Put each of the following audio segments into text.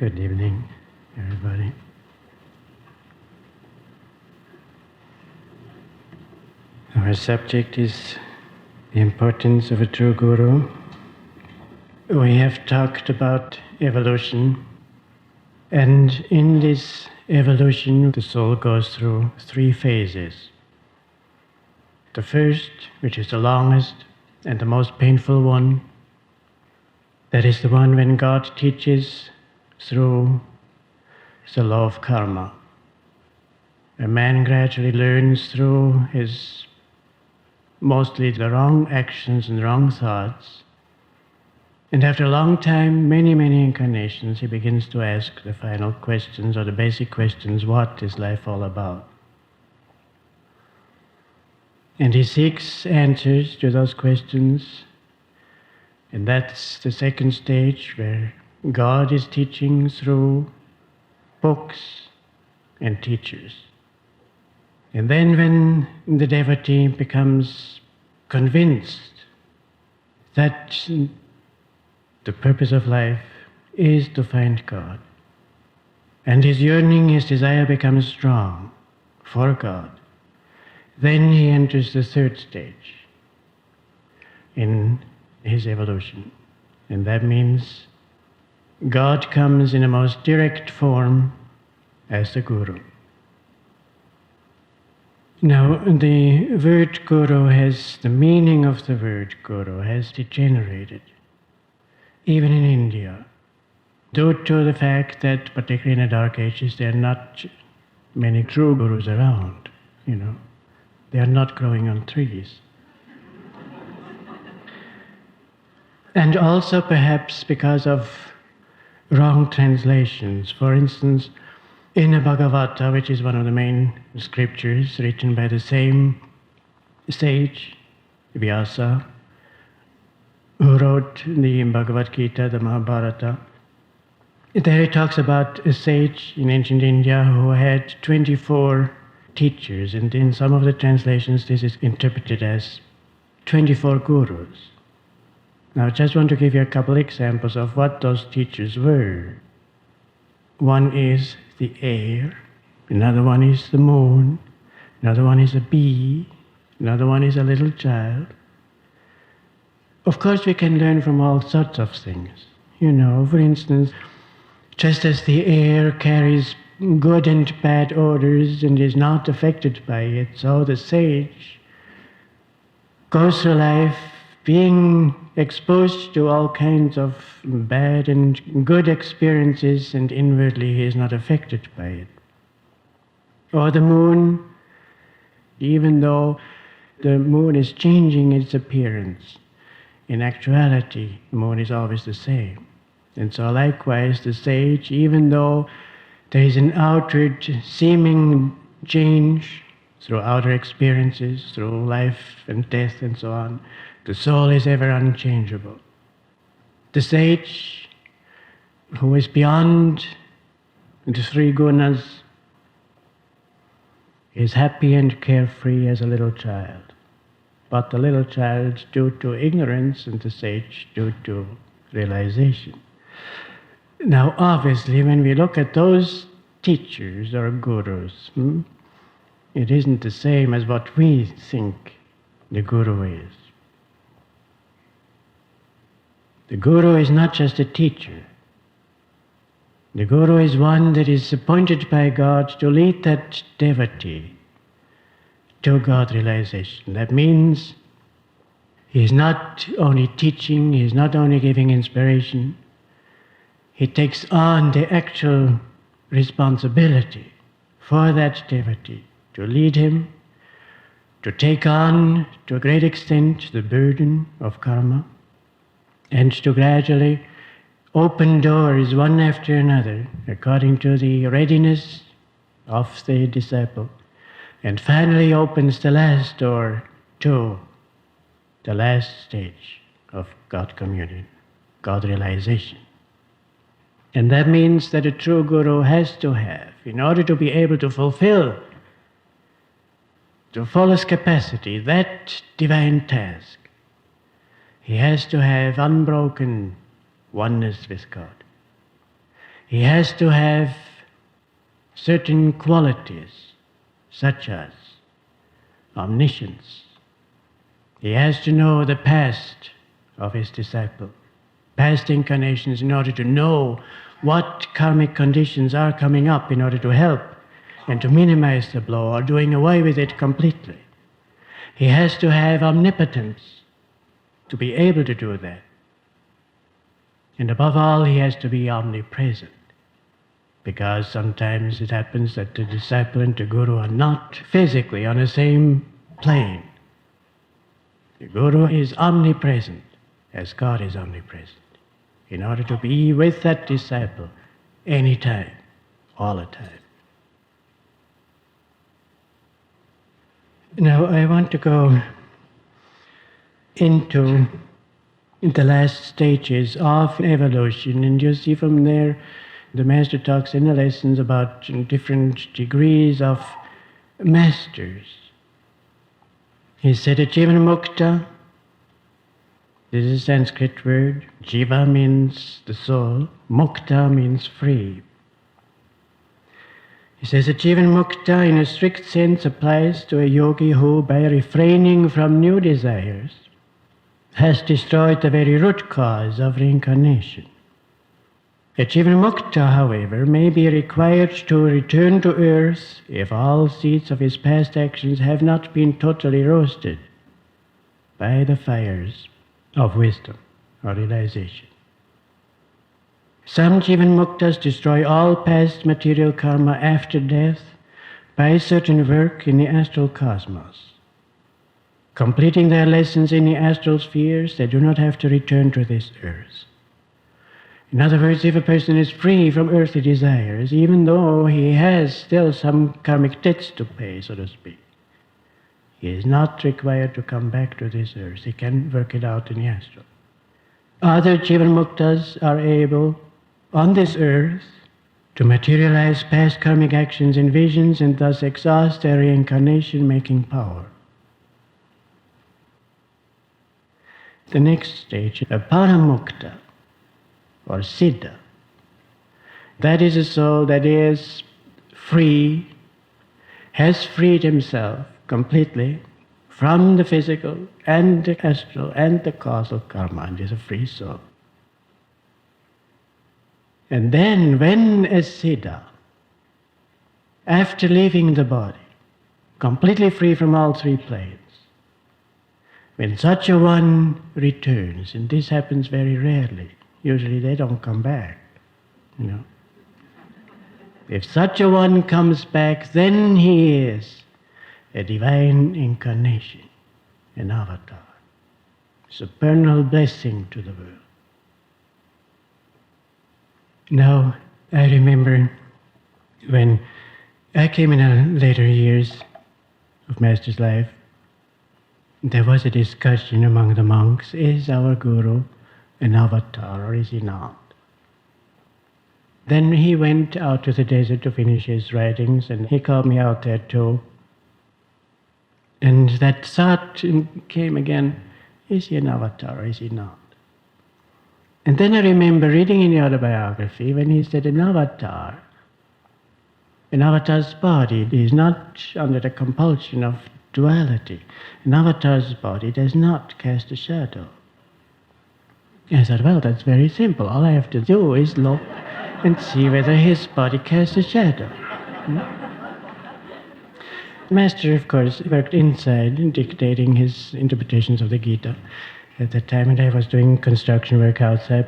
Good evening, everybody. Our subject is the importance of a true guru. We have talked about evolution, and in this evolution, the soul goes through 3 phases. The first, which is the longest and the most painful one, that is the one when God teaches through the law of karma. A man gradually learns through his mostly the wrong actions and wrong thoughts. And after a long time, many incarnations, he begins to ask the final questions or the basic questions: what is life all about? And he seeks answers to those questions. And that's the second stage, where God is teaching through books and teachers. And then when the devotee becomes convinced that the purpose of life is to find God, and his yearning, his desire becomes strong for God, then he enters the third stage in his evolution. And that means God comes in a most direct form as the Guru. Now, the word guru the meaning of the word guru has degenerated, even in India, due to the fact that, particularly in the Dark Ages, there are not many true gurus around, They are not growing on trees. And also perhaps because of wrong translations. For instance, in the Bhagavata, which is one of the main scriptures written by the same sage, Vyasa, who wrote the Bhagavad Gita, the Mahabharata, there he talks about a sage in ancient India who had 24 teachers, and in some of the translations this is interpreted as 24 gurus. Now I just want to give you a couple examples of what those teachers were. One is the air, another one is the moon, another one is a bee, another one is a little child. Of course, we can learn from all sorts of things. For instance, just as the air carries good and bad odors and is not affected by it, so the sage goes through life being exposed to all kinds of bad and good experiences, and inwardly he is not affected by it. Or the moon, even though the moon is changing its appearance, in actuality the moon is always the same. And so likewise the sage, even though there is an outward seeming change through outer experiences, through life and death and so on, the soul is ever unchangeable. The sage, who is beyond the 3 gunas, is happy and carefree as a little child. But the little child due to ignorance, and the sage due to realization. Now, obviously, when we look at those teachers or gurus, it isn't the same as what we think the guru is. The guru is not just a teacher. The guru is one that is appointed by God to lead that devotee to God realization. That means he is not only teaching, he is not only giving inspiration, he takes on the actual responsibility for that devotee to lead him, to take on, to a great extent, the burden of karma, and to gradually open doors one after another according to the readiness of the disciple, and finally opens the last door to the last stage of God communion, God realization. And that means that a true guru has to have, in order to be able to fulfill to fullest capacity that divine task, he has to have unbroken oneness with God. He has to have certain qualities, such as omniscience. He has to know the past of his disciple, past incarnations, in order to know what karmic conditions are coming up in order to help and to minimize the blow or doing away with it completely. He has to have omnipotence to be able to do that. And above all, he has to be omnipresent, because sometimes it happens that the disciple and the guru are not physically on the same plane. The guru is omnipresent as God is omnipresent, in order to be with that disciple anytime, all the time. Now I want to go into the last stages of evolution, and you see from there the Master talks in the lessons about different degrees of masters. He said that Jivan Mukta, this is a Sanskrit word. Jiva means the soul, Mukta means free. He says that Jivan Mukta in a strict sense applies to a yogi who, by refraining from new desires, has destroyed the very root cause of reincarnation. A Jivan Mukta, however, may be required to return to earth if all seeds of his past actions have not been totally roasted by the fires of wisdom or realization. Some Jivan Muktas destroy all past material karma after death by certain work in the astral cosmos. Completing their lessons in the astral spheres, they do not have to return to this earth. In other words, if a person is free from earthly desires, even though he has still some karmic debts to pay, so to speak, he is not required to come back to this earth. He can work it out in the astral. Other Jivan Muktas are able, on this earth, to materialize past karmic actions in visions and thus exhaust their reincarnation-making power. The next stage, a Paramukta, or Siddha. That is a soul that is free, has freed himself completely from the physical and the astral and the causal karma, and is a free soul. And then when a Siddha, after leaving the body, completely free from all three planes, when such a one returns, and this happens very rarely, usually they don't come back, If such a one comes back, then he is a divine incarnation, an avatar, supernal blessing to the world. Now, I remember when I came in the later years of Master's life, there was a discussion among the monks, is our Guru an avatar or is he not? Then he went out to the desert to finish his writings, and he called me out there too. And that thought came again, is he an avatar or is he not? And then I remember reading in the autobiography when he said an avatar's body is not under the compulsion of duality. An avatar's body does not cast a shadow. I thought, well, that's very simple. All I have to do is look and see whether his body casts a shadow. Master, of course, worked inside, dictating his interpretations of the Gita at that time, and I was doing construction work outside.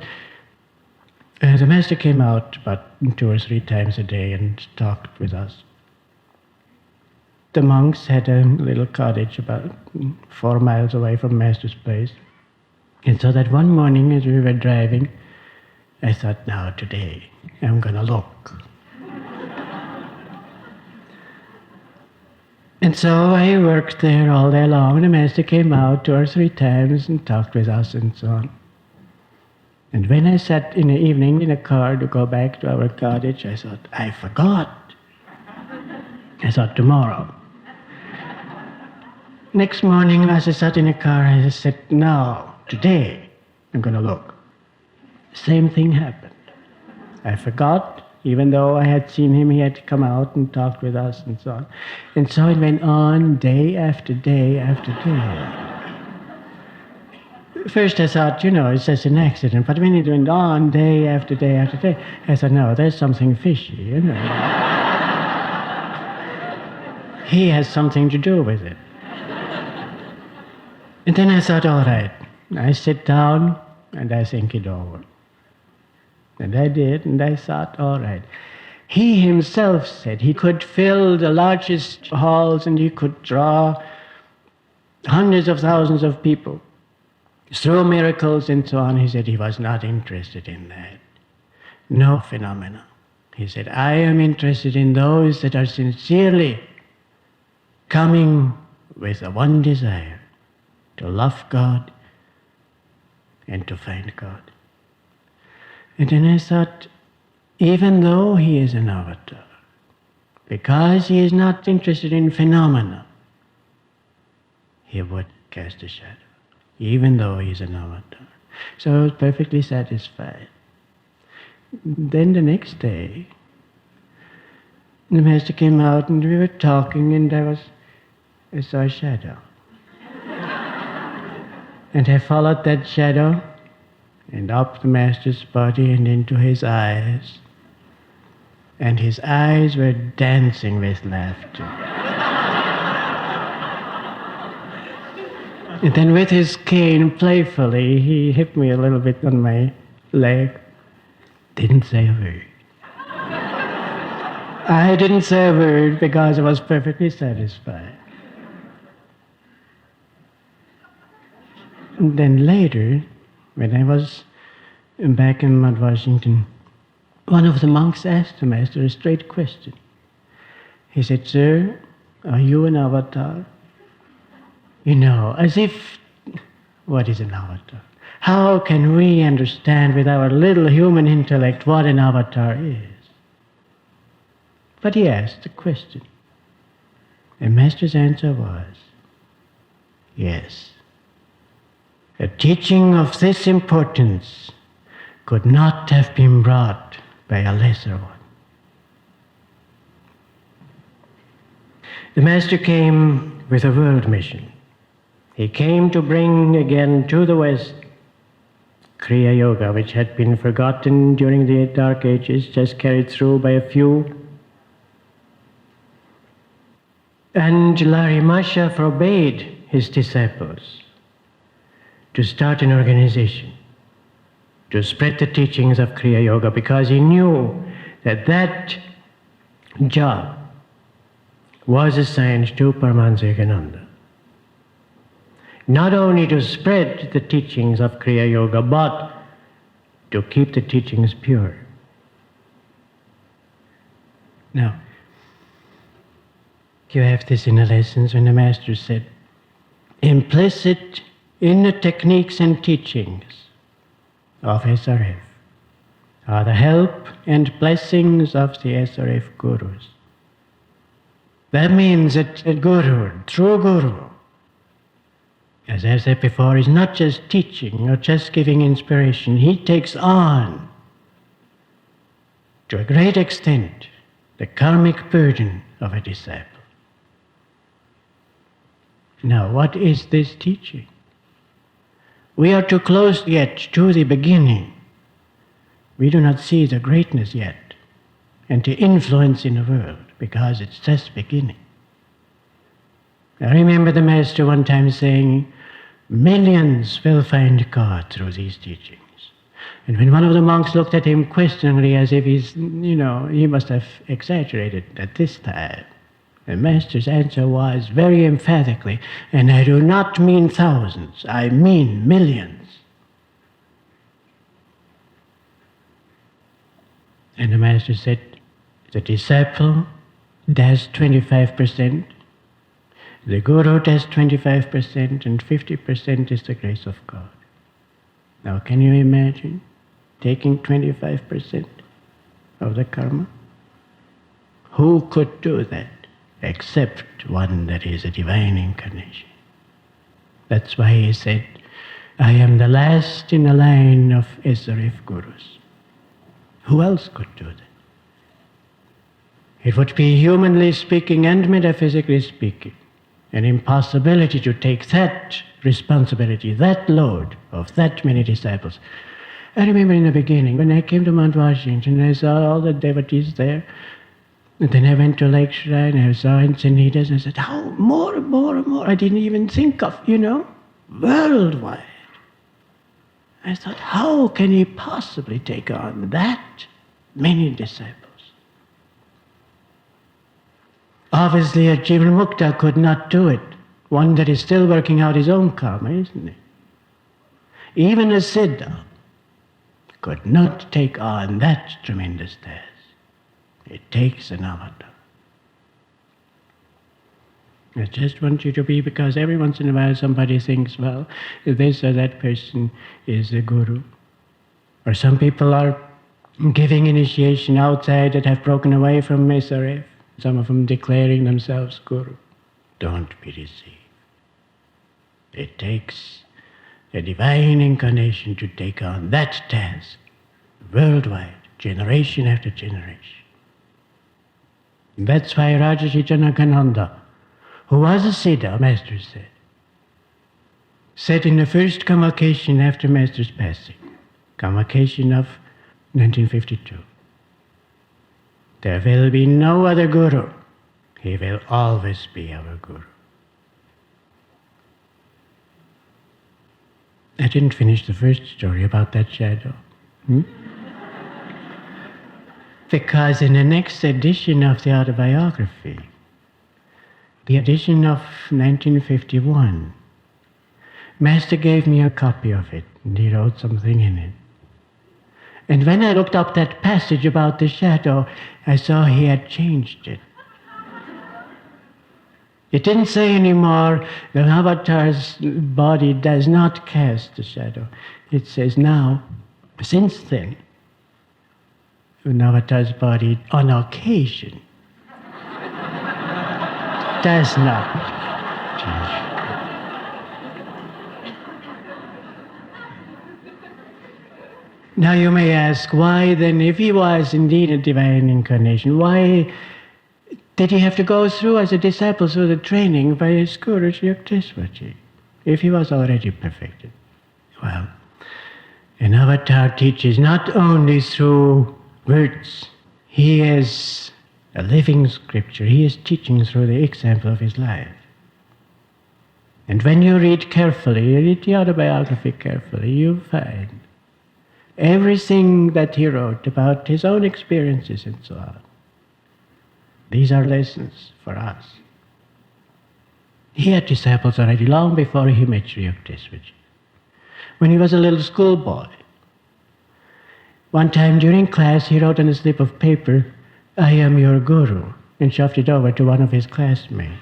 The Master came out about 2 or 3 times a day and talked with us. The monks had a little cottage about 4 miles away from Master's place. And so that one morning as we were driving, I thought, now today I'm going to look. And so I worked there all day long. The Master came out 2 or 3 times and talked with us and so on. And when I sat in the evening in a car to go back to our cottage, I thought, I forgot. I thought, tomorrow. Next morning, as I sat in a car, I said, now, today, I'm going to look. Same thing happened. I forgot. Even though I had seen him, he had come out and talked with us and so on. And so it went on day after day after day. First I thought, it's just an accident. But when it went on day after day after day, I thought, no, there's something fishy, He has something to do with it. And then I thought, all right, I sit down and I think it over. And I did, and I thought, all right. He himself said he could fill the largest halls and he could draw hundreds of thousands of people through miracles and so on. He said he was not interested in that. No phenomena. He said, I am interested in those that are sincerely coming with the one desire, to love God and to find God. And then I thought, even though he is an avatar, because he is not interested in phenomena, he would cast a shadow, even though he is an avatar. So I was perfectly satisfied. Then the next day, the Master came out and we were talking, and I saw a shadow. And I followed that shadow and up the Master's body and into his eyes. And his eyes were dancing with laughter. And then with his cane, playfully, he hit me a little bit on my leg. Didn't say a word. I didn't say a word because I was perfectly satisfied. And then later, when I was back in Mount Washington, one of the monks asked the Master a straight question. He said, Sir, are you an avatar? As if, what is an avatar? How can we understand with our little human intellect what an avatar is? But he asked the question. And Master's answer was, yes. A teaching of this importance could not have been brought by a lesser one. The Master came with a world mission. He came to bring again to the West Kriya Yoga, which had been forgotten during the Dark Ages, just carried through by a few. And Larry Masha forbade his disciples to start an organization to spread the teachings of Kriya Yoga, because he knew that job was assigned to Paramahansa Yogananda. Not only to spread the teachings of Kriya Yoga, but to keep the teachings pure. Now, you have this in the lessons when the Master said, implicit in the techniques and teachings of SRF are the help and blessings of the SRF gurus. That means that a guru, true guru, as I said before, is not just teaching or just giving inspiration. He takes on, to a great extent, the karmic burden of a disciple. Now, what is this teaching? We are too close yet to the beginning. We do not see the greatness yet and the influence in the world, because it's just beginning. I remember the Master one time saying, millions will find God through these teachings. And when one of the monks looked at him questioningly as if he must have exaggerated at this time, the Master's answer was very emphatically, and I do not mean thousands, I mean millions. And the Master said, the disciple does 25%, the guru does 25%, and 50% is the grace of God. Now, can you imagine taking 25% of the karma? Who could do that except one that is a divine incarnation? That's why he said, I am the last in the line of SRF gurus. Who else could do that? It would be, humanly speaking and metaphysically speaking, an impossibility to take that responsibility, that load of that many disciples. I remember in the beginning, when I came to Mount Washington, I saw all the devotees there. And then I went to Lake Shrine, I saw Encinitas, and I said, how more. I didn't even think of, worldwide. I thought, how can he possibly take on that many disciples? Obviously, a Jivanmukta could not do it. One that is still working out his own karma, isn't it? Even a Siddha could not take on that tremendous task. It takes an avatar. I just want you to be, because every once in a while somebody thinks, well, this or that person is a guru. Or some people are giving initiation outside that have broken away from SRF. Some of them declaring themselves guru. Don't be deceived. It takes a divine incarnation to take on that task worldwide, generation after generation. That's why Rajarshi Janakananda, who was a Siddha, Master said in the first convocation after Master's passing, convocation of 1952, there will be no other Guru. He will always be our Guru. I didn't finish the first story about that shadow. Because in the next edition of the autobiography, the edition of 1951, Master gave me a copy of it, and he wrote something in it. And when I looked up that passage about the shadow, I saw he had changed it. It didn't say anymore, the avatar's body does not cast the shadow. It says now, since then, an avatar's body, on occasion, does not change. Now you may ask, why then, if he was indeed a divine incarnation, why did he have to go through as a disciple through the training by his guru Sri Yukteswarji, if he was already perfected? Well, an avatar teaches not only through words. He is a living scripture. He is teaching through the example of his life. And when you read carefully, you read the autobiography carefully, you find everything that he wrote about his own experiences and so on. These are lessons for us. He had disciples already long before he met Sri Yukteswarji. When he was a little schoolboy, one time during class, he wrote on a slip of paper, "I am your guru," and shoved it over to one of his classmates.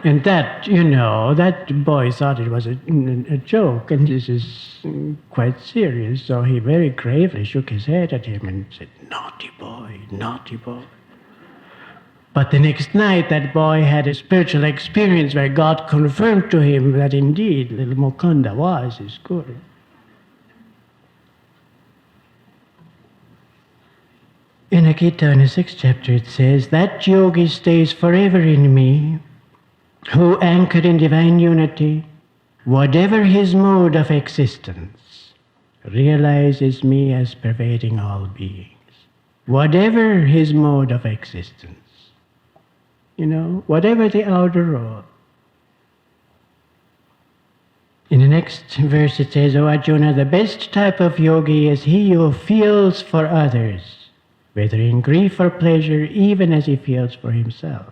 And that, that boy thought it was a joke, and this is quite serious. So he very gravely shook his head at him and said, "Naughty boy, naughty boy." But the next night, that boy had a spiritual experience where God confirmed to him that indeed little Mukunda was his guru. In the Gita, in the 6th chapter, it says, "That yogi stays forever in me, who, anchored in divine unity, whatever his mode of existence, realizes me as pervading all beings." Whatever his mode of existence. Whatever the outer role. In the next verse it says, "O Arjuna, the best type of yogi is he who feels for others, whether in grief or pleasure, even as he feels for himself."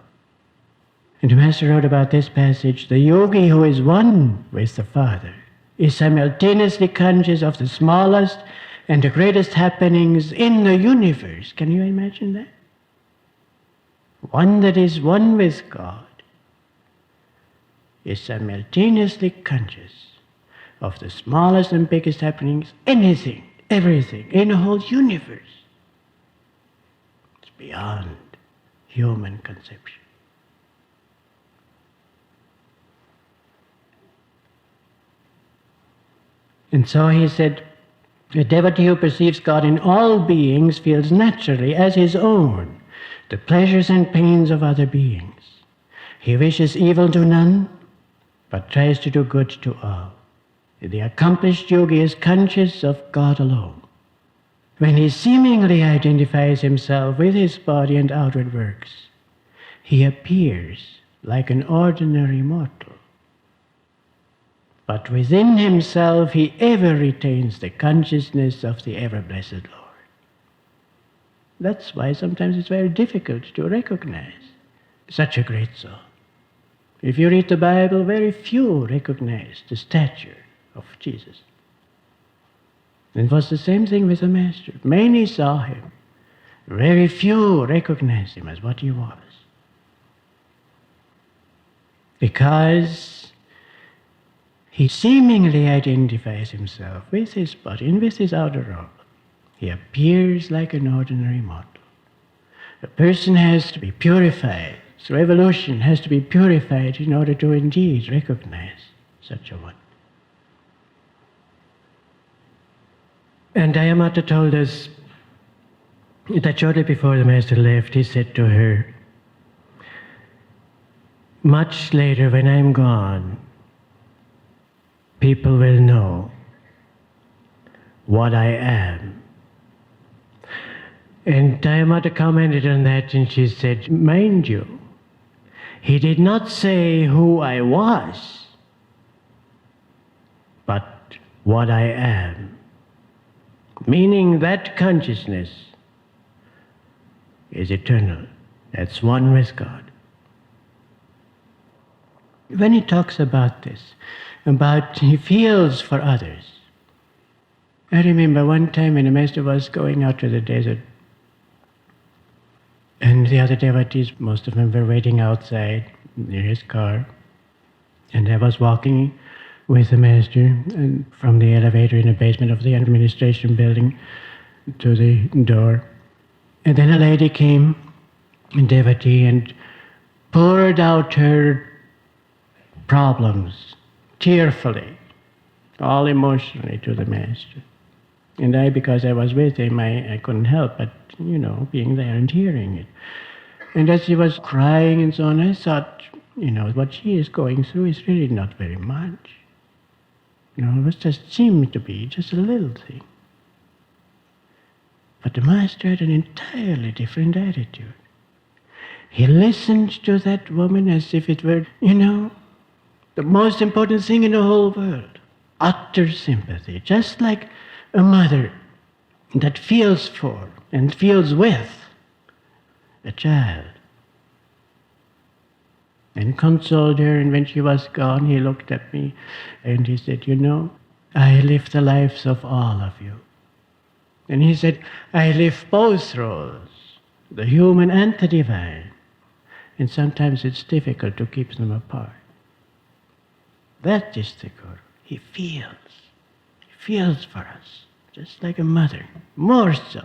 And the Master wrote about this passage, "The yogi who is one with the Father is simultaneously conscious of the smallest and the greatest happenings in the universe." Can you imagine that? One that is one with God is simultaneously conscious of the smallest and biggest happenings, anything, everything, in the whole universe. It's beyond human conception. And so he said, a devotee who perceives God in all beings feels naturally as his own the pleasures and pains of other beings. He wishes evil to none, but tries to do good to all. The accomplished yogi is conscious of God alone. When he seemingly identifies himself with his body and outward works, he appears like an ordinary mortal. But within himself he ever retains the consciousness of the ever-blessed Lord. That's why sometimes it's very difficult to recognize such a great soul. If you read the Bible, very few recognize the stature of Jesus. And it was the same thing with the Master. Many saw him. Very few recognized him as what he was. Because he seemingly identifies himself with his body and with his outer robe. He appears like an ordinary mortal. A person has to be purified. So evolution has to be purified in order to indeed recognize such a one. And Dayamata told us that shortly before the Master left, he said to her, much later when I'm gone, people will know what I am. And Dayamata commented on that and she said, mind you, he did not say who I was, but what I am. Meaning that consciousness is eternal. That's one with God. When he talks about this, about he feels for others. I remember one time when the Master was going out to the desert, and the other devotees, most of them were waiting outside near his car, and I was walking with the Master and from the elevator in the basement of the administration building to the door. And then a lady came, a devotee, and poured out her problems tearfully, all emotionally to the Master. And I, because I was with him, I couldn't help but, being there and hearing it. And as she was crying and so on, I thought, what she is going through is really not very much. It was just seemed to be just a little thing. But the Master had an entirely different attitude. He listened to that woman as if it were, the most important thing in the whole world. Utter sympathy, just like a mother that feels for and feels with a child. And consoled her, and when she was gone, he looked at me and he said, I live the lives of all of you. And he said, I live both roles, the human and the divine. And sometimes it's difficult to keep them apart. That is the Guru. He feels for us, just like a mother, more so.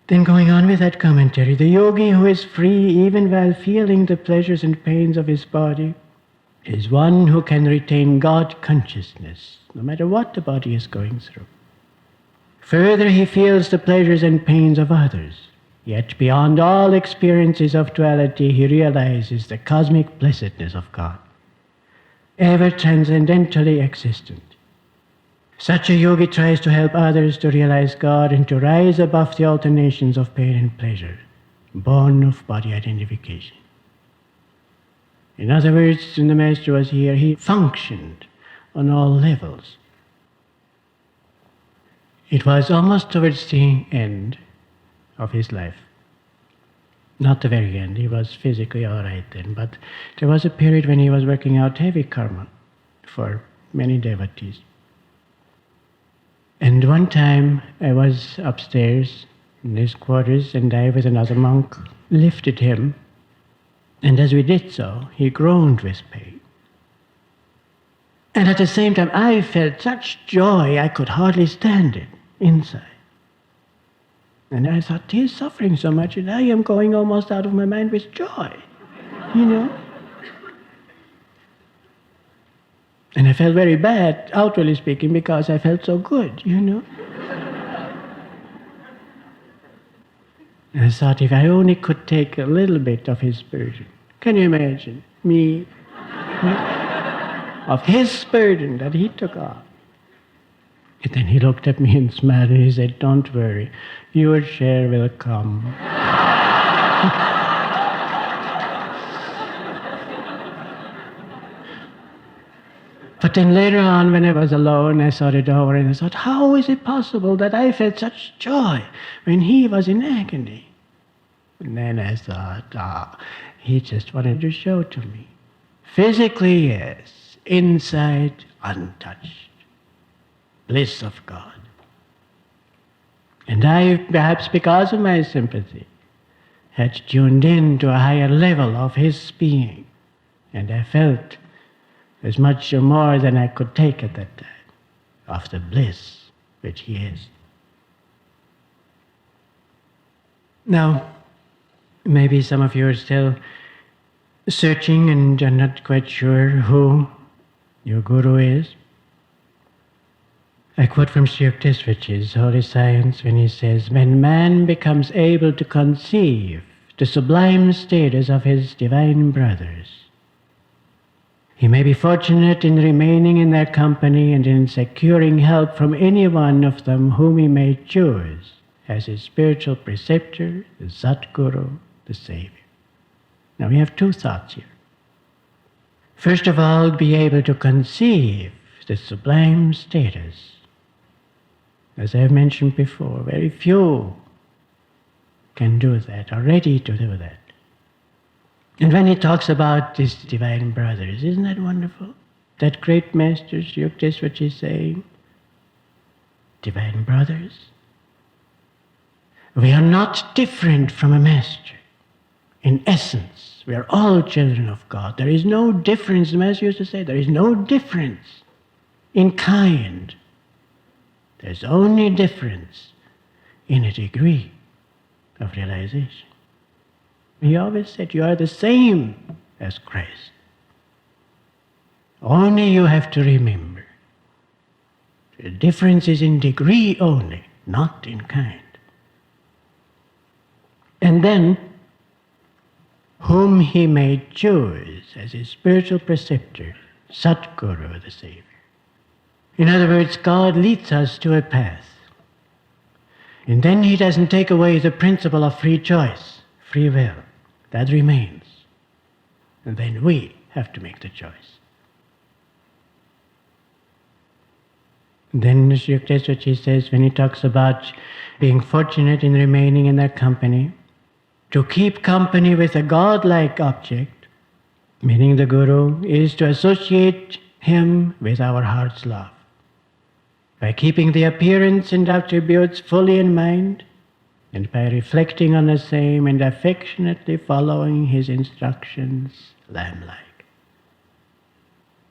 Then going on with that commentary, the yogi who is free even while feeling the pleasures and pains of his body is one who can retain God consciousness, no matter what the body is going through. Further, he feels the pleasures and pains of others, yet beyond all experiences of duality, he realizes the cosmic blessedness of God, ever transcendentally existent. Such a yogi tries to help others to realize God and to rise above the alternations of pain and pleasure, born of body identification. In other words, when the Master was here, he functioned on all levels. It was almost towards the end of his life. Not the very end, he was physically all right then, but there was a period when he was working out heavy karma for many devotees. And one time I was upstairs in his quarters, and I, with another monk, lifted him. And as we did so, he groaned with pain. And at the same time, I felt such joy I could hardly stand it inside. And I thought, he is suffering so much, and I am going almost out of my mind with joy, And I felt very bad, outwardly speaking, because I felt so good, And I thought, if I only could take a little bit of his burden. Can you imagine me? Of his burden that he took off. And then he looked at me and smiled and he said, "Don't worry, your share will come." But then later on, when I was alone, I thought it over and I thought, how is it possible that I felt such joy when he was in agony? And then I thought, he just wanted to show to me. Physically, yes. Inside, untouched. Bliss of God. And I, perhaps because of my sympathy, had tuned in to a higher level of his being. And I felt as much or more than I could take at that time of the bliss which he is. Now, maybe some of you are still searching and are not quite sure who your Guru is. I quote from Sri Yukteswar's Holy Science when he says, "When man becomes able to conceive the sublime status of his divine brothers, he may be fortunate in remaining in their company and in securing help from any one of them whom he may choose as his spiritual preceptor, the Satguru, the Savior." Now we have two thoughts here. First of all, be able to conceive the sublime status. As I have mentioned before, very few can do that, are ready to do that. And when he talks about these divine brothers, isn't that wonderful? That great master, Sri Yukteswar, is saying, divine brothers, we are not different from a master. In essence, we are all children of God. There is no difference, the master used to say, there is no difference in kind. There's only difference in a degree of realization. He always said, you are the same as Christ. Only you have to remember. The difference is in degree only, not in kind. And then, whom he may choose as his spiritual preceptor, Satguru, the Savior. In other words, God leads us to a path. And then he doesn't take away the principle of free choice, free will. That remains. And then we have to make the choice. And then Sri Yukteswar says, when he talks about being fortunate in remaining in their company, to keep company with a God-like object, meaning the Guru, is to associate him with our heart's love. By keeping the appearance and attributes fully in mind, and by reflecting on the same and affectionately following his instructions, lamb-like.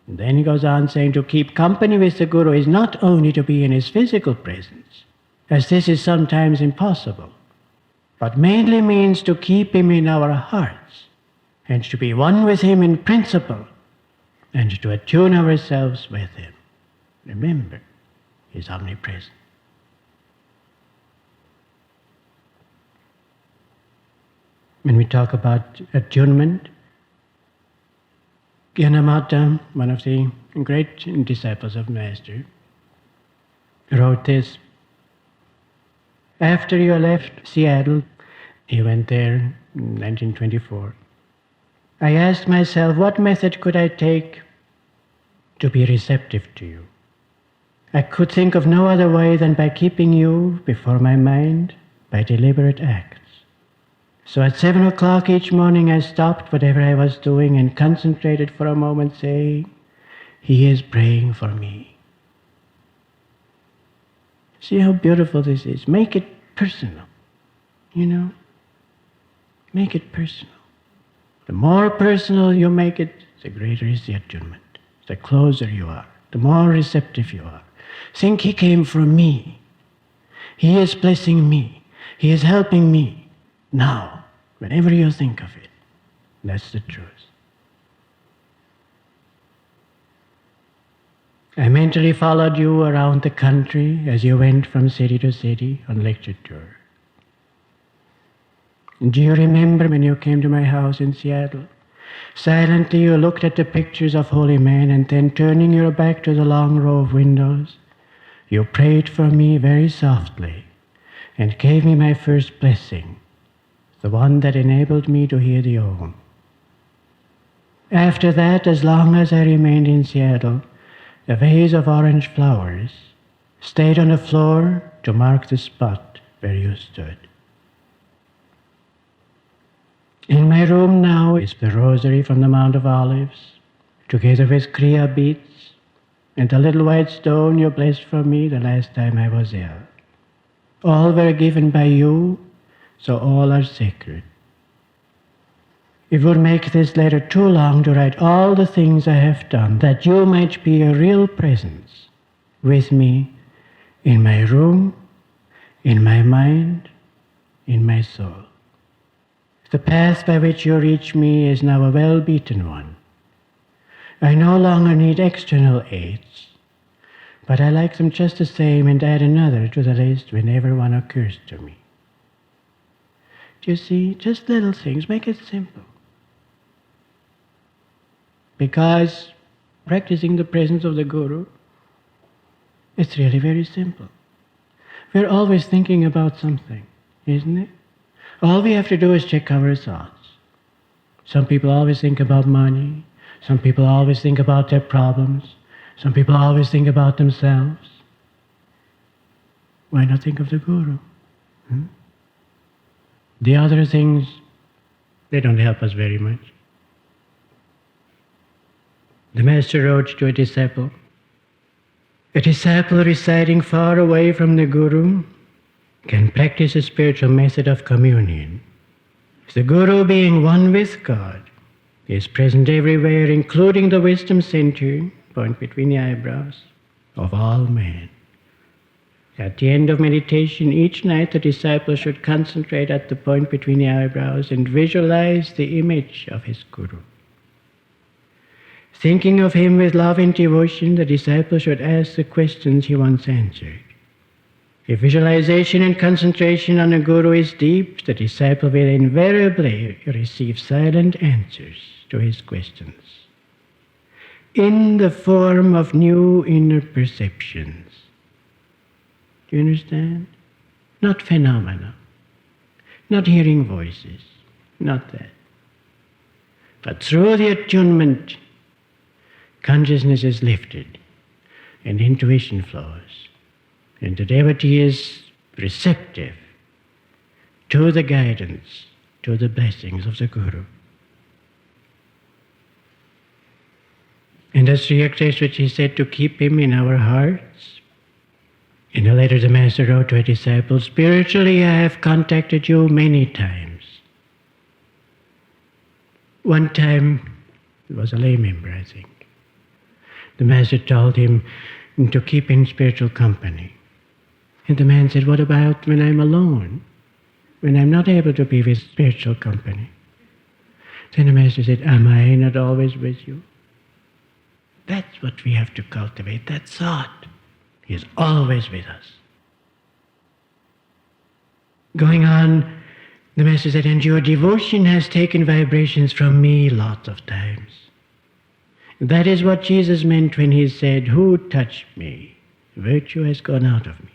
And then he goes on saying, to keep company with the Guru is not only to be in his physical presence, as this is sometimes impossible, but mainly means to keep him in our hearts, and to be one with him in principle, and to attune ourselves with him. Remember, he is omnipresent. When we talk about attunement, Gyanamata, one of the great disciples of Master, wrote this. After you left Seattle, he went there in 1924, I asked myself, what method could I take to be receptive to you? I could think of no other way than by keeping you before my mind by deliberate acts. So at 7 o'clock each morning I stopped whatever I was doing and concentrated for a moment, saying, he is praying for me. See how beautiful this is. Make it personal, Make it personal. The more personal you make it, the greater is the attunement. The closer you are, the more receptive you are. Think he came from me. He is blessing me. He is helping me. Now, whenever you think of it, that's the truth. I mentally followed you around the country as you went from city to city on lecture tour. Do you remember when you came to my house in Seattle? Silently you looked at the pictures of holy men, and then turning your back to the long row of windows, you prayed for me very softly and gave me my first blessing, the one that enabled me to hear the Om. After that, as long as I remained in Seattle, a vase of orange flowers stayed on the floor to mark the spot where you stood. In my room now is the rosary from the Mount of Olives, together with Kriya beads and the little white stone you blessed for me the last time I was ill. All were given by you, so all are sacred. It would make this letter too long to write all the things I have done, that you might be a real presence with me in my room, in my mind, in my soul. The path by which you reach me is now a well-beaten one. I no longer need external aids, but I like them just the same and add another to the list whenever one occurs to me. Do you see? Just little things. Make it simple. Because practicing the presence of the Guru, it's really very simple. We're always thinking about something, isn't it? All we have to do is check our thoughts. Some people always think about money. Some people always think about their problems. Some people always think about themselves. Why not think of the Guru? The other things, they don't help us very much. The Master wrote to a disciple residing far away from the Guru can practice a spiritual method of communion. The Guru, being one with God, is present everywhere, including the wisdom center, point between the eyebrows, of all men. At the end of meditation each night, the disciple should concentrate at the point between the eyebrows and visualize the image of his Guru. Thinking of him with love and devotion, the disciple should ask the questions he wants answered. If visualization and concentration on a Guru is deep, the disciple will invariably receive silent answers to his questions in the form of new inner perceptions. Do you understand? Not phenomena, not hearing voices, not that. But through the attunement, consciousness is lifted and intuition flows. And the devotee is receptive to the guidance, to the blessings of the Guru. And as Sri Yukteswar said to keep him in our hearts, in a letter the Master wrote to a disciple, spiritually I have contacted you many times. One time, it was a lay member, I think. The Master told him to keep in spiritual company. And the man said, what about when I'm alone? When I'm not able to be with spiritual company? Then the Master said, am I not always with you? That's what we have to cultivate, that thought. He is always with us. Going on, the Master said, and your devotion has taken vibrations from me lots of times. That is what Jesus meant when he said, who touched me? Virtue has gone out of me.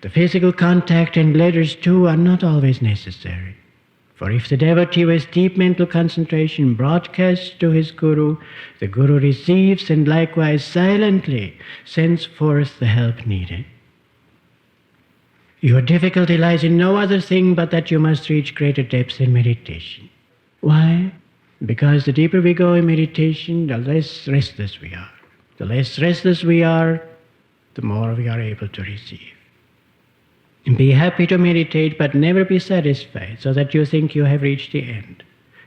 The physical contact and letters too are not always necessary. For if the devotee with deep mental concentration broadcasts to his Guru, the Guru receives and likewise silently sends forth the help needed. Your difficulty lies in no other thing but that you must reach greater depths in meditation. Why? Because the deeper we go in meditation, the less restless we are. The less restless we are, the more we are able to receive. And be happy to meditate, but never be satisfied, so that you think you have reached the end,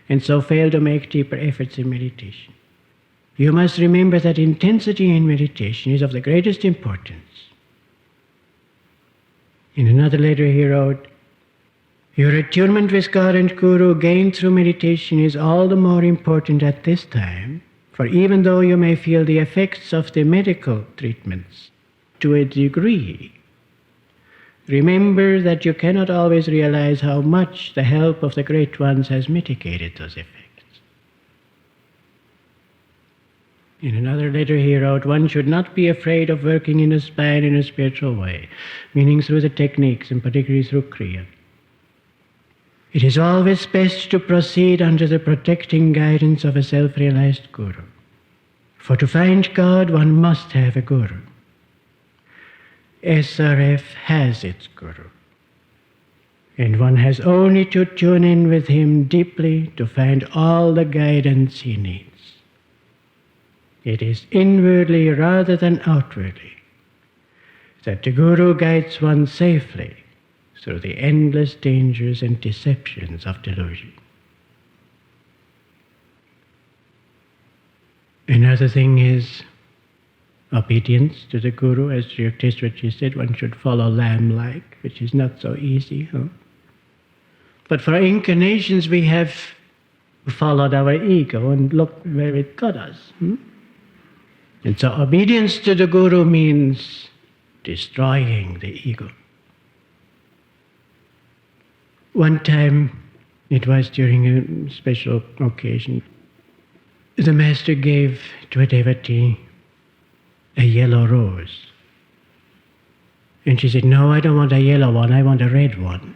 and so fail to make deeper efforts in meditation. You must remember that intensity in meditation is of the greatest importance. In another letter he wrote, your attunement with God and Guru gained through meditation is all the more important at this time, For even though you may feel the effects of the medical treatments to a degree, remember that you cannot always realize how much the help of the Great Ones has mitigated those effects. In another letter he wrote, one should not be afraid of working in the spine in a spiritual way, meaning through the techniques and particularly through Kriya. It is always best to proceed under the protecting guidance of a self-realized Guru. For to find God, one must have a Guru. SRF has its Guru, and one has only to tune in with him deeply to find all the guidance he needs. It is inwardly rather than outwardly that the Guru guides one safely through the endless dangers and deceptions of delusion. Another thing is obedience to the Guru. As Sri Yukteswarji said, one should follow lamb-like, which is not so easy. But for incarnations we have followed our ego, and look where it got us. And so obedience to the Guru means destroying the ego. One time, it was during a special occasion, the Master gave to a devotee a yellow rose. And she said, no, I don't want a yellow one, I want a red one.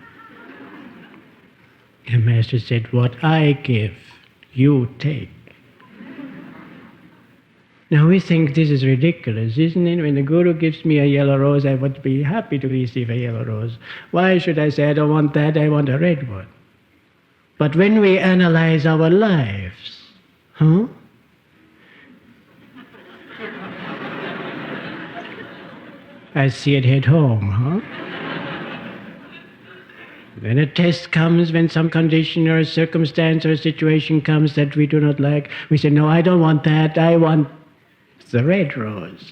The Master said, what I give, you take. Now we think this is ridiculous, isn't it? When the Guru gives me a yellow rose, I would be happy to receive a yellow rose. Why should I say, I don't want that, I want a red one? But when we analyze our lives, I see it at home, When a test comes, when some condition or a circumstance or a situation comes that we do not like, we say, no, I don't want that, I want the red rose.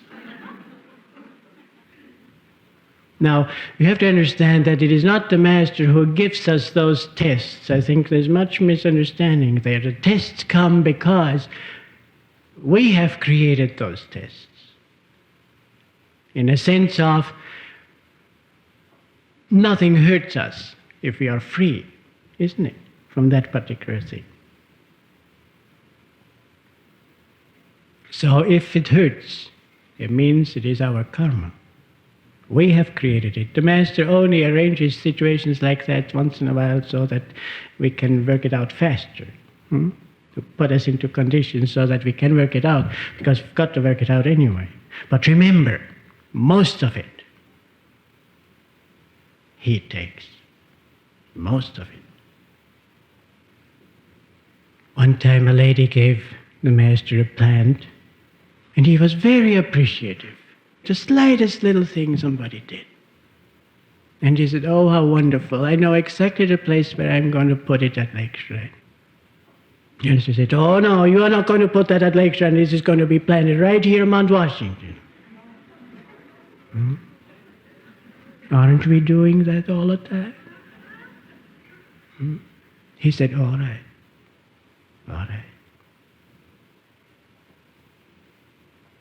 Now, you have to understand that it is not the Master who gives us those tests. I think there's much misunderstanding there. The tests come because we have created those tests. In a sense of nothing hurts us if we are free, isn't it, from that particular thing. So if it hurts, it means it is our karma. We have created it. The Master only arranges situations like that once in a while so that we can work it out faster, to put us into conditions so that we can work it out, because we've got to work it out anyway. But remember, most of it, he takes. Most of it. One time a lady gave the Master a plant, and he was very appreciative. The slightest little thing somebody did. And he said, oh, how wonderful. I know exactly the place where I'm going to put it at Lake Shrine. And she said, oh, no, you are not going to put that at Lake Shrine. This is going to be planted right here in Mount Washington. Aren't we doing that all the time? He said, all right. All right.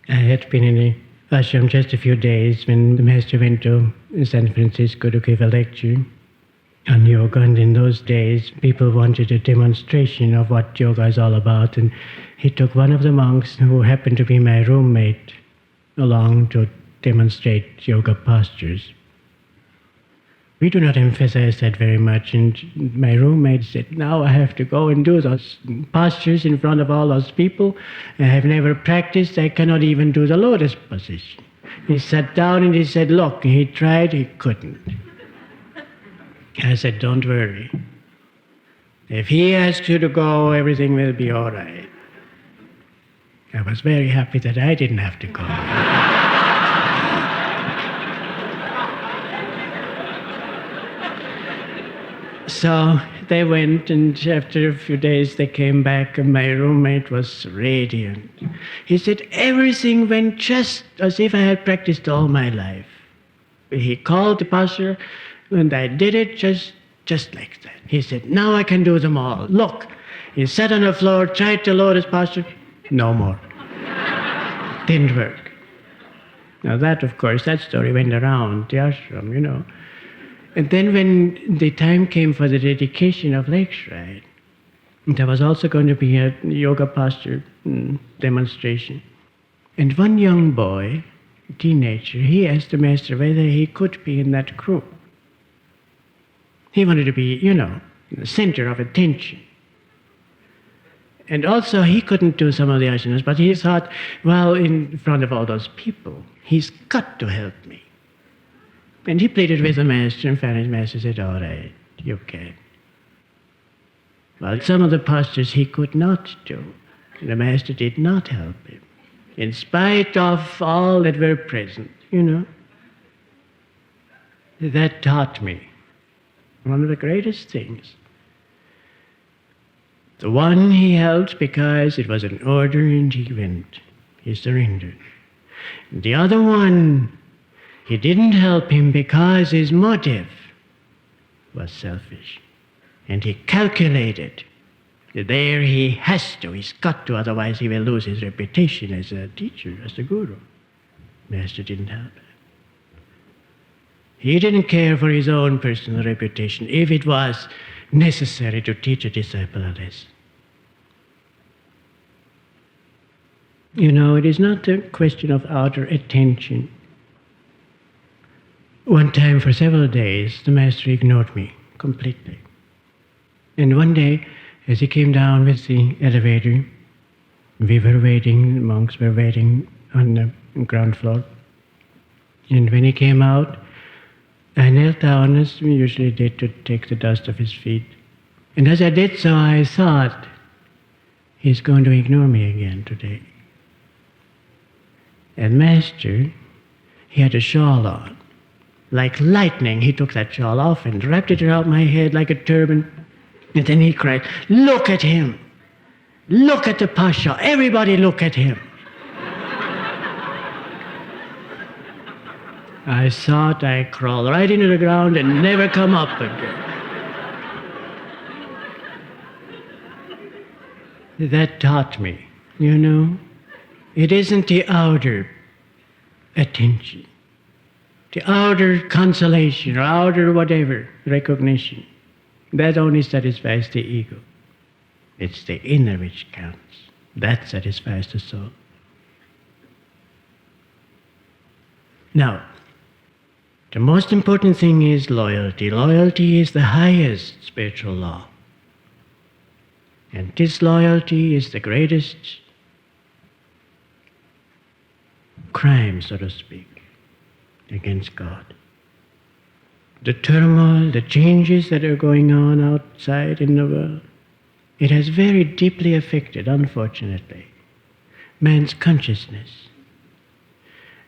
I had been in the ashram just a few days when the Master went to San Francisco to give a lecture on yoga, and in those days people wanted a demonstration of what yoga is all about, and he took one of the monks who happened to be my roommate along to demonstrate yoga postures. We do not emphasize that very much, and my roommate said, now I have to go and do those postures in front of all those people. I have never practiced, I cannot even do the lotus position. He sat down and he said, look, he tried, he couldn't. I said, don't worry. If he asks you to go, everything will be all right. I was very happy that I didn't have to go. So they went, and after a few days they came back, and my roommate was radiant. He said, everything went just as if I had practiced all my life. He called the posture, and I did it just like that. He said, now I can do them all. Look, he sat on the floor, tried the lotus posture, No more. Didn't work. Now that, of course, that story went around the ashram, And then when the time came for the dedication of Lakeside, there was also going to be a yoga posture demonstration. And one young boy, a teenager, he asked the master whether he could be in that group. He wanted to be, in the center of attention. And also he couldn't do some of the asanas, but he thought, well, in front of all those people, he's got to help me. And he pleaded with the master, and finally the master said, all right, you can. Well, some of the postures he could not do, and the master did not help him, in spite of all that were present, That taught me one of the greatest things. The one he held because it was an order and he went. He surrendered. The other one, he didn't help him because his motive was selfish. And he calculated that there he has to, he's got to, otherwise he will lose his reputation as a teacher, as a guru. Master didn't help him. He didn't care for his own personal reputation if it was necessary to teach a disciple a lesson. It is not a question of outer attention. One time for several days, the master ignored me completely. And one day, as he came down with the elevator, we were waiting, the monks were waiting on the ground floor. And when he came out, I knelt down, as we usually did, to take the dust off his feet. And as I did so, I thought, he's going to ignore me again today. And Master, he had a shawl on. Like lightning, he took that shawl off and wrapped it around my head like a turban. And then he cried, look at him! Look at the Pasha! Everybody look at him! I thought I'd crawl right into the ground and never come up again. That taught me, it isn't the outer attention, the outer consolation or outer whatever recognition. That only satisfies the ego. It's the inner which counts. That satisfies the soul. Now, the most important thing is loyalty. Loyalty is the highest spiritual law. And disloyalty is the greatest crime, so to speak, against God. The turmoil, the changes that are going on outside in the world, it has very deeply affected, unfortunately, man's consciousness.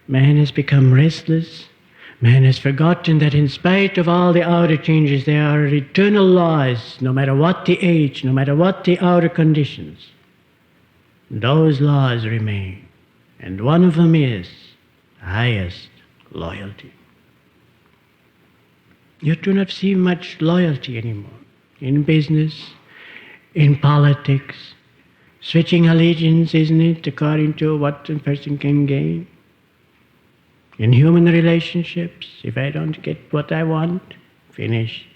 Man has become restless. Man has forgotten that in spite of all the outer changes, there are eternal laws, no matter what the age, no matter what the outer conditions. Those laws remain. And one of them is highest loyalty. You do not see much loyalty anymore in business, in politics, switching allegiance, isn't it, according to what a person can gain. In human relationships, if I don't get what I want, finish,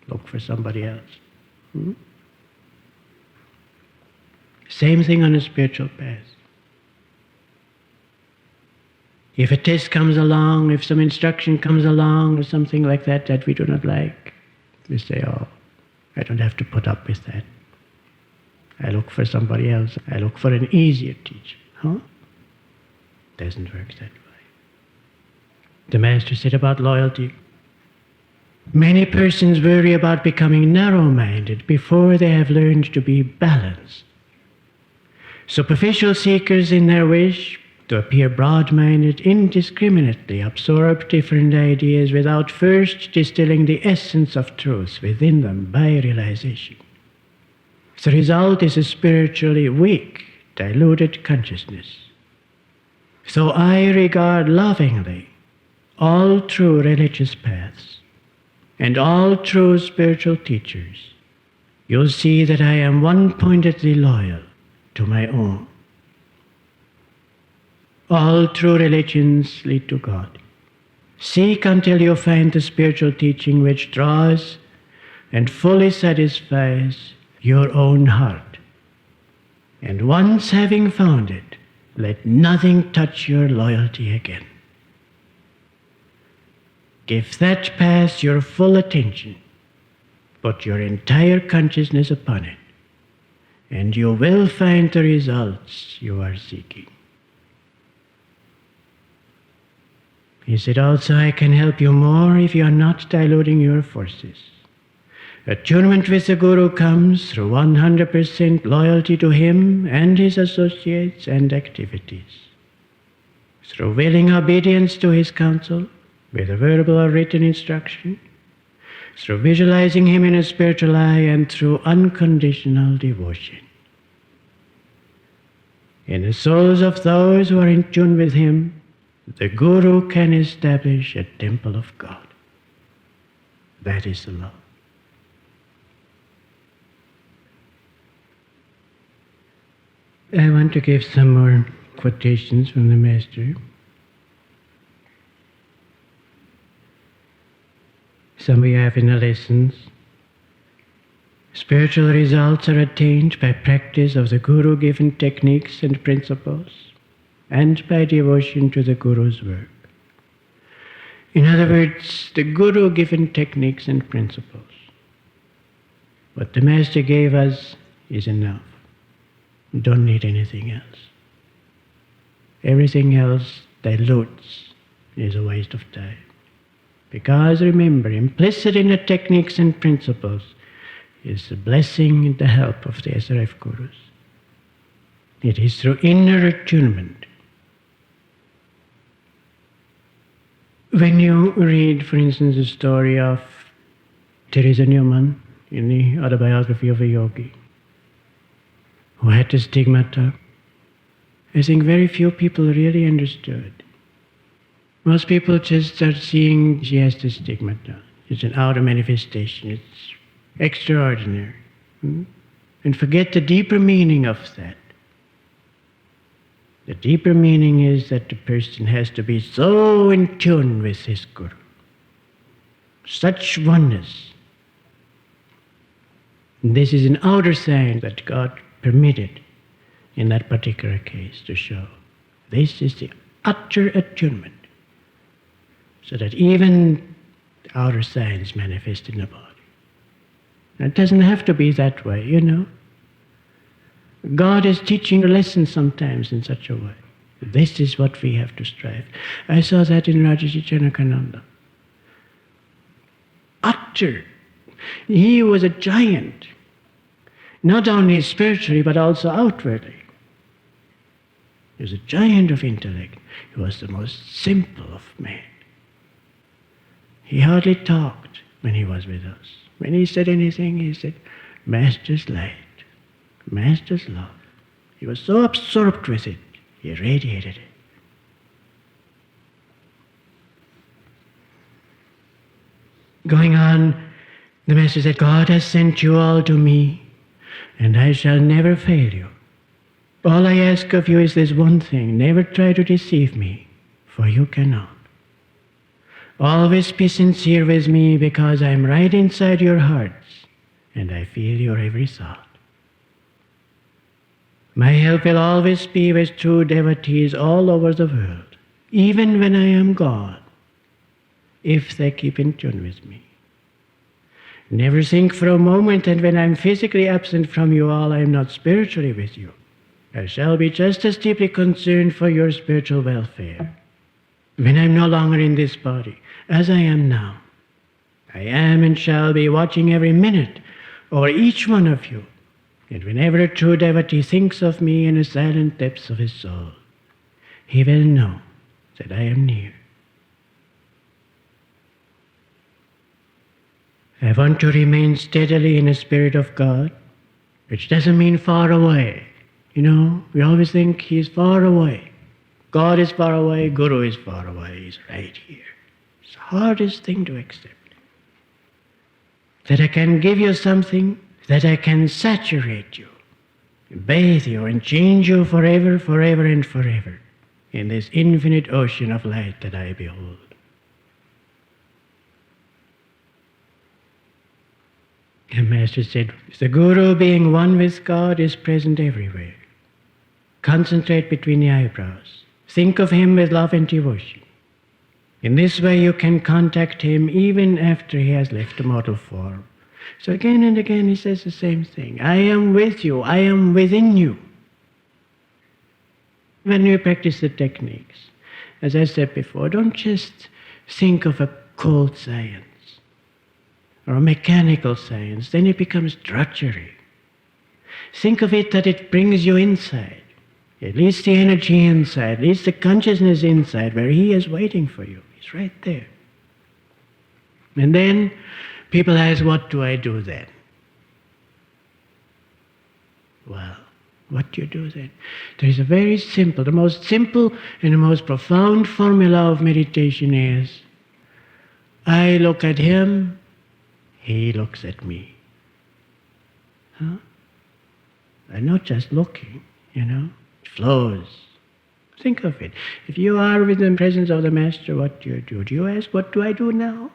look for somebody else. Same thing on a spiritual path. If a test comes along, if some instruction comes along or something like that that we do not like, we say, oh, I don't have to put up with that. I look for somebody else. I look for an easier teacher. Doesn't work that way. The Master said about loyalty, many persons worry about becoming narrow-minded before they have learned to be balanced. Superficial seekers in their wish to appear broad-minded indiscriminately absorb different ideas without first distilling the essence of truth within them by realization. The result is a spiritually weak, diluted consciousness. So I regard lovingly all true religious paths and all true spiritual teachers. You'll see that I am one-pointedly loyal to my own. All true religions lead to God. Seek until you find the spiritual teaching which draws and fully satisfies your own heart. And once having found it, let nothing touch your loyalty again. Give that path your full attention, put your entire consciousness upon it, and you will find the results you are seeking. He said also, I can help you more if you are not diluting your forces. Attunement with the Guru comes through 100% loyalty to him and his associates and activities, through willing obedience to his counsel, whether verbal or written instruction, through visualizing him in a spiritual eye, and through unconditional devotion. In the souls of those who are in tune with him, the Guru can establish a temple of God. That is the law. I want to give some more quotations from the Master. Some we have in the lessons. Spiritual results are attained by practice of the Guru-given techniques and principles, and by devotion to the Guru's work. In other words, the Guru-given techniques and principles. What the Master gave us is enough. We don't need anything else. Everything else dilutes, is a waste of time. Because remember, implicit in the techniques and principles is the blessing and the help of the SRF Gurus. It is through inner attunement. When you read, for instance, the story of Teresa Newman in the autobiography of a yogi who had the stigmata, I think very few people really understood. Most people just start seeing she has the stigmata. It's an outer manifestation. It's extraordinary. And forget the deeper meaning of that. The deeper meaning is that the person has to be so in tune with his Guru. Such oneness. And this is an outer sign that God permitted in that particular case to show. This is the utter attunement. So that even the outer signs manifest in the body. And it doesn't have to be that way, you know. God is teaching a lesson sometimes in such a way. This is what we have to strive. I saw that in Rajarshi Janakananda. Utter. He was a giant. Not only spiritually, but also outwardly. He was a giant of intellect. He was the most simple of men. He hardly talked when he was with us. When he said anything, he said, Master's light, Master's love. He was so absorbed with it, he radiated it. Going on, the Master said, God has sent you all to me, and I shall never fail you. All I ask of you is this one thing, never try to deceive me, for you cannot. Always be sincere with me, because I am right inside your hearts, and I feel your every thought. My help will always be with true devotees all over the world, even when I am gone, if they keep in tune with me. Never think for a moment that when I am physically absent from you all, I am not spiritually with you. I shall be just as deeply concerned for your spiritual welfare. When I am no longer in this body, as I am now, I am and shall be watching every minute over each one of you. And whenever a true devotee thinks of me in the silent depths of his soul, he will know that I am near. I want to remain steadily in the Spirit of God, which doesn't mean far away. You know, we always think He's far away. God is far away, Guru is far away, He's right here. It's the hardest thing to accept. That I can give you something, that I can saturate you, bathe you and change you forever, forever and forever in this infinite ocean of light that I behold. The Master said, the Guru, being one with God, is present everywhere. Concentrate between the eyebrows. Think of him with love and devotion. In this way you can contact him even after he has left the mortal form. So again and again he says the same thing. I am with you. I am within you. When you practice the techniques, as I said before, don't just think of a cold science or a mechanical science. Then it becomes drudgery. Think of it that it brings you inside. It leads the energy inside, leads the consciousness inside where he is waiting for you. He's right there. And then people ask, what do I do then? Well, what do you do then? There is a very simple, the most simple and the most profound formula of meditation is, I look at him, he looks at me. Huh? I'm not just looking, it flows. Think of it. If you are within the presence of the Master, what do you do? Do you ask, what do I do now?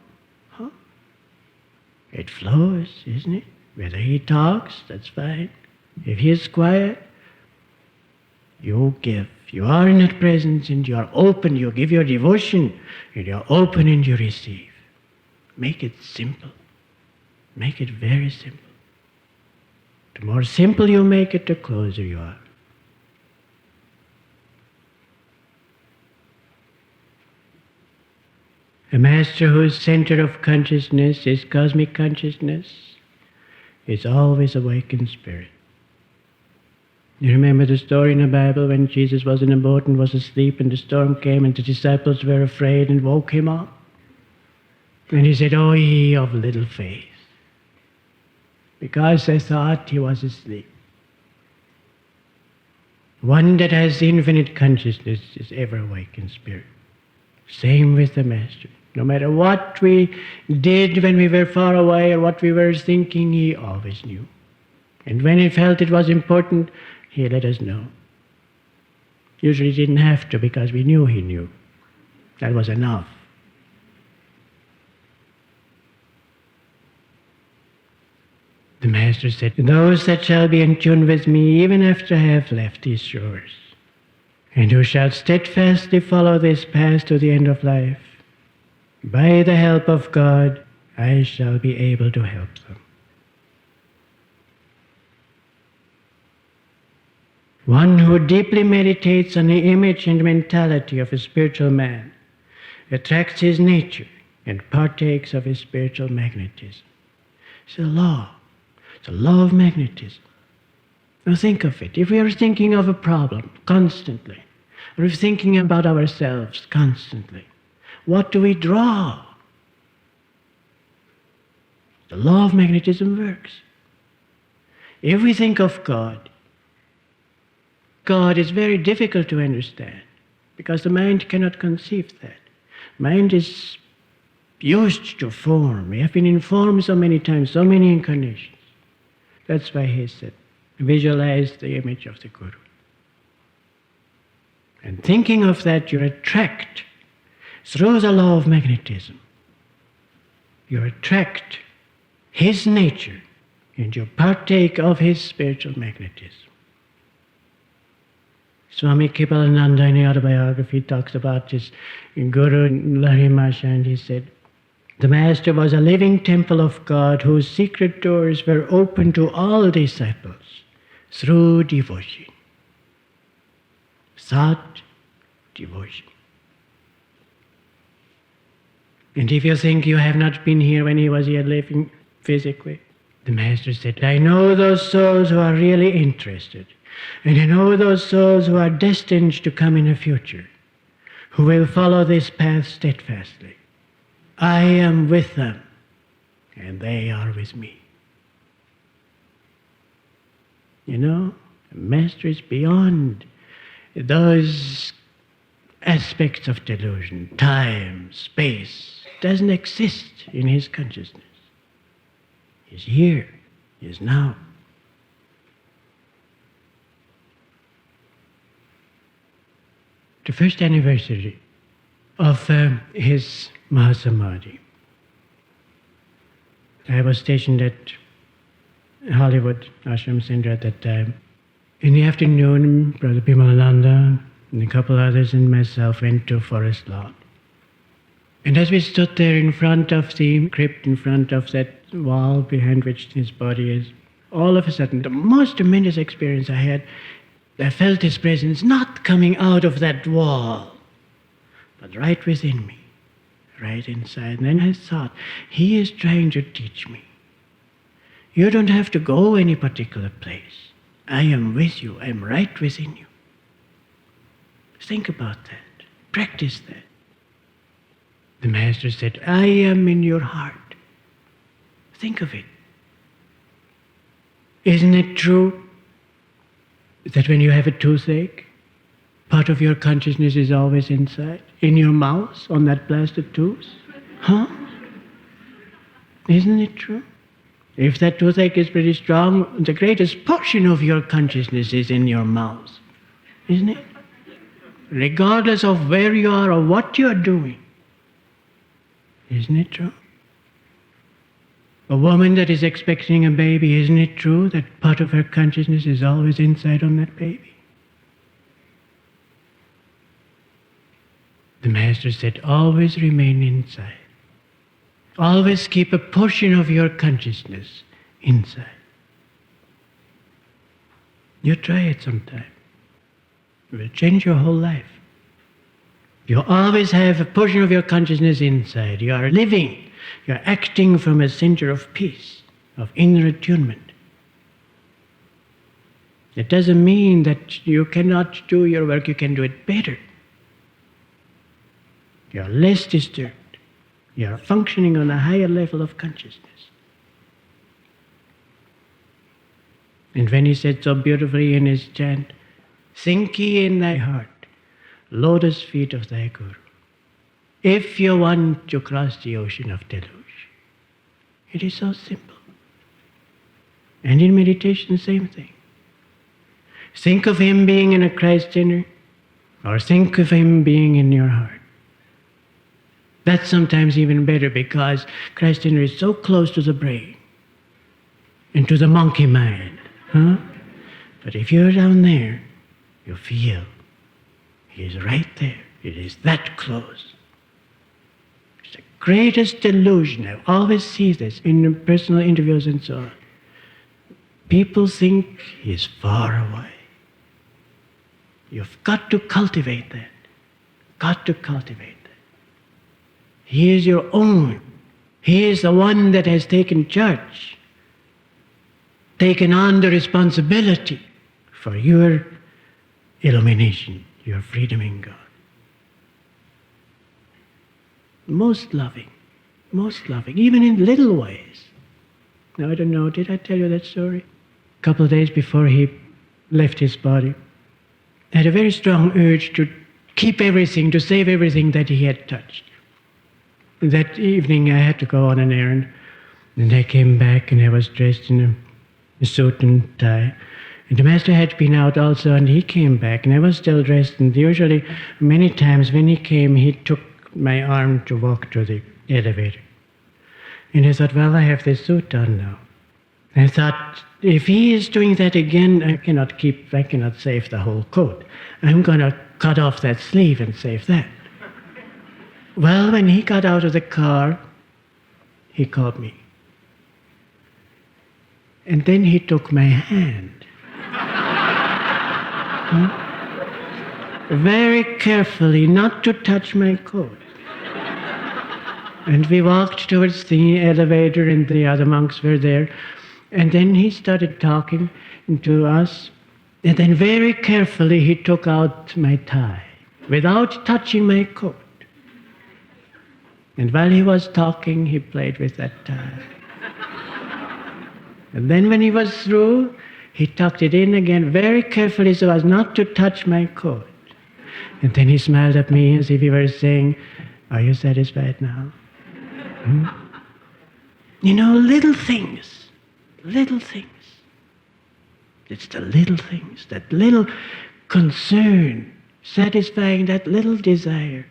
Huh? It flows, isn't it? Whether he talks, that's fine. If he is quiet, you give. You are in that presence and you are open. You give your devotion and you are open and you receive. Make it simple. Make it very simple. The more simple you make it, the closer you are. A master whose center of consciousness is cosmic consciousness is always awakened spirit. You remember the story in the Bible when Jesus was in a boat and was asleep and the storm came and the disciples were afraid and woke him up? And he said, "O ye of little faith," because they thought he was asleep. One that has infinite consciousness is ever awakened spirit. Same with the Master. No matter what we did when we were far away or what we were thinking, he always knew. And when he felt it was important, he let us know. Usually he didn't have to because we knew he knew. That was enough. The Master said, "Those that shall be in tune with me even after I have left these shores, and who shall steadfastly follow this path to the end of life, by the help of God, I shall be able to help them." One who deeply meditates on the image and mentality of a spiritual man attracts his nature and partakes of his spiritual magnetism. It's a law. It's a law of magnetism. Now think of it. If we are thinking of a problem constantly, or if thinking about ourselves constantly, what do we draw? The law of magnetism works. If we think of God, God is very difficult to understand because the mind cannot conceive that. Mind is used to form. We have been informed so many times, so many incarnations. That's why he said, visualize the image of the Guru. And thinking of that, you attract, through the law of magnetism, you attract his nature and you partake of his spiritual magnetism. Swami Kripalananda in the autobiography talks about his Guru Lahiri Mahasaya, and he said, the Master was a living temple of God whose secret doors were open to all disciples through devotion. Thought, devotion. And if you think you have not been here when he was here living physically, the Master said, I know those souls who are really interested, and I know those souls who are destined to come in the future, who will follow this path steadfastly. I am with them, and they are with me. The Master is beyond those aspects of delusion. Time, space, doesn't exist in his consciousness. He's here, he is now. the first anniversary of his Mahasamadhi. I was stationed at Hollywood Ashram Center at that time. In the afternoon, Brother Bimalananda and a couple others and myself went to Forest Lawn. And as we stood there in front of the crypt, in front of that wall behind which his body is, all of a sudden, the most tremendous experience I had, I felt his presence not coming out of that wall, but right within me, right inside. And then I thought, he is trying to teach me. You don't have to go any particular place. I am with you. I am right within you. Think about that. Practice that. The Master said, I am in your heart. Think of it. Isn't it true that when you have a toothache, part of your consciousness is always inside, in your mouth, on that blasted tooth? Huh? Isn't it true? If that toothache is pretty strong, the greatest portion of your consciousness is in your mouth. Isn't it? Regardless of where you are or what you are doing. Isn't it true? A woman that is expecting a baby, isn't it true that part of her consciousness is always inside on that baby? The Master said, always remain inside. Always keep a portion of your consciousness inside. You try it sometime. It will change your whole life. You always have a portion of your consciousness inside. You are living. You are acting from a center of peace, of inner attunement. It doesn't mean that you cannot do your work, you can do it better. You are less disturbed. You are functioning on a higher level of consciousness. And when he said so beautifully in his chant, think ye in thy heart, lotus feet of thy Guru, if you want to cross the ocean of deluge. It is so simple. And in meditation, same thing. Think of him being in a Christ center, or think of him being in your heart. That's sometimes even better because Christ center is so close to the brain and to the monkey mind. Huh? But if you're down there, you feel he is right there. It is that close. It's the greatest delusion. I always see this in personal interviews and so on. People think he is far away. You've got to cultivate that. Got to cultivate that. He is your own. He is the one that has taken charge, taken on the responsibility for your illumination, your freedom in God. Most loving, even in little ways. Now, I don't know, did I tell you that story? A couple of days before he left his body, I had a very strong urge to keep everything, to save everything that he had touched. That evening I had to go on an errand, and I came back and I was dressed in a suit and tie. And the Master had been out also, and he came back, and I was still dressed. And usually, many times when he came, he took my arm to walk to the elevator. And I thought, well, I have this suit on now. I thought, if he is doing that again, I cannot save the whole coat. I'm going to cut off that sleeve and save that. Well, when he got out of the car, he called me. And then he took my hand. Very carefully, not to touch my coat. And we walked towards the elevator, and the other monks were there. And then he started talking to us. And then very carefully he took out my tie, without touching my coat. And while he was talking, he played with that tie. And then when he was through, he tucked it in again very carefully so as not to touch my coat. And then he smiled at me as if he were saying, are you satisfied now? You know, little things. It's the little things, that little concern satisfying that little desire,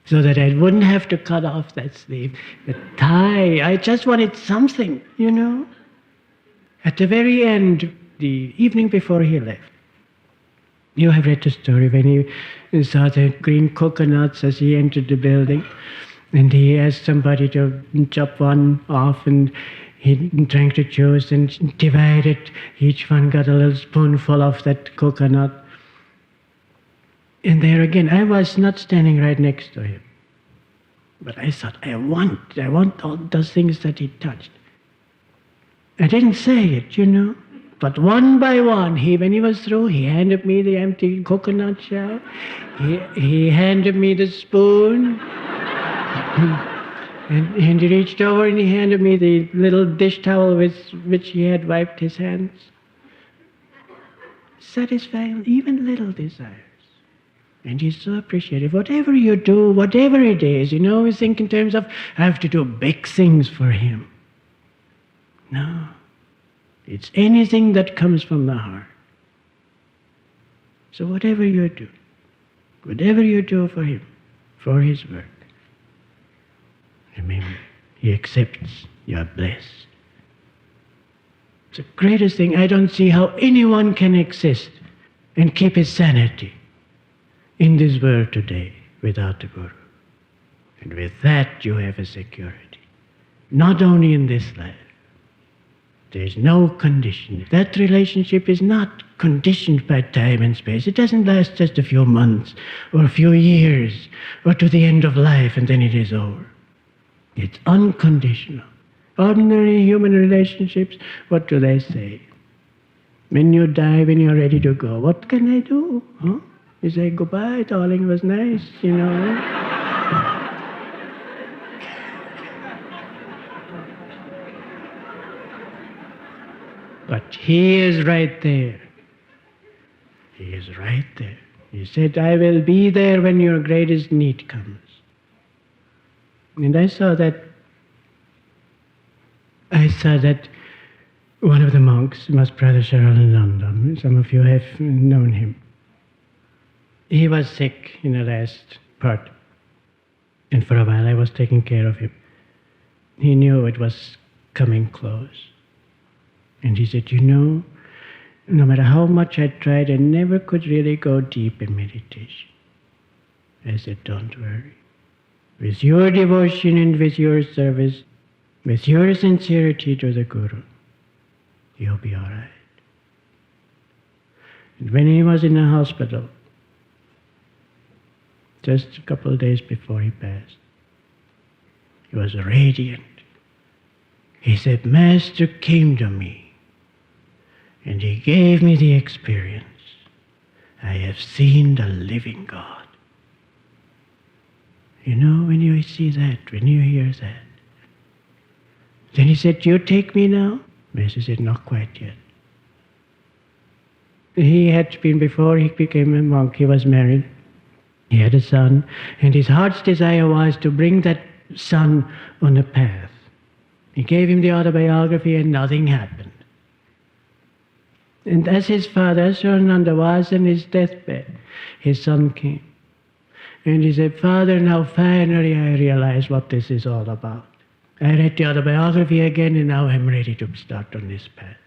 so that I wouldn't have to cut off that sleeve, the tie. I just wanted something, you know. At the very end, the evening before he left, you have read the story when he saw the green coconuts as he entered the building, and he asked somebody to chop one off, and he drank the juice and divided. Each one got a little spoonful of that coconut. And there again, I was not standing right next to him. But I thought, I want all those things that he touched. I didn't say it, you know. But one by one, when he was through, he handed me the empty coconut shell. He handed me the spoon. and he reached over and he handed me the little dish towel with which he had wiped his hands. Satisfying even little desires. And he's so appreciative. Whatever you do, whatever it is, you know, we think in terms of, I have to do big things for him. No. It's anything that comes from the heart. So whatever you do for him, for his work, remember, he accepts, you are blessed. It's the greatest thing. I don't see how anyone can exist and keep his sanity in this world today without the Guru. And with that you have a security. Not only in this life. There is no condition. That relationship is not conditioned by time and space. It doesn't last just a few months or a few years or to the end of life and then it is over. It's unconditional. Ordinary human relationships, what do they say? When you die, when you're ready to go, what can I do? Huh? You say, goodbye, darling, it was nice, you know. But he is right there. He is right there. He said, I will be there when your greatest need comes. And I saw that one of the monks was Brother Sharanananda. Some of you have known him. He was sick in the last part. And for a while I was taking care of him. He knew it was coming close. And he said, you know, no matter how much I tried, I never could really go deep in meditation. I said, don't worry. With your devotion and with your service, with your sincerity to the Guru, you'll be all right. And when he was in the hospital, just a couple of days before he passed, he was radiant. He said, Master came to me and he gave me the experience. I have seen the living God. You know, when you see that, when you hear that. Then he said, do you take me now? Master said, not quite yet. He had been, before he became a monk, he was married. He had a son, and his heart's desire was to bring that son on a path. He gave him the autobiography and nothing happened. And as his father, Sharananda, was in his deathbed, his son came. And he said, Father, now finally I realize what this is all about. I read the autobiography again and now I'm ready to start on this path.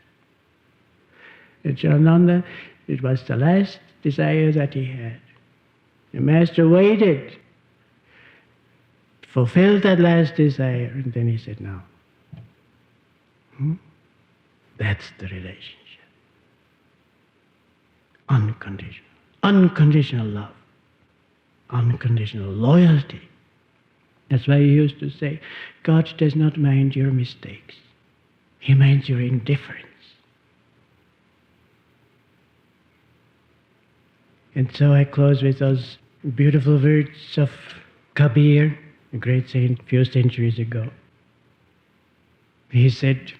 And Sharananda, it was the last desire that he had. The Master waited, fulfilled that last desire, and then he said, now. That's the relationship. Unconditional. Unconditional love. Unconditional loyalty. That's why he used to say, God does not mind your mistakes. He minds your indifference. And so I close with those beautiful words of Kabir, a great saint a few centuries ago. He said,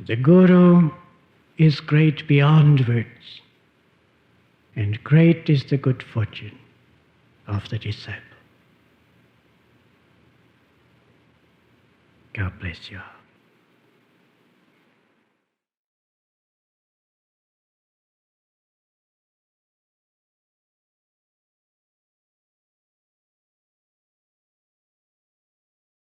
the Guru is great beyond words, and great is the good fortune of the disciple. God bless you all.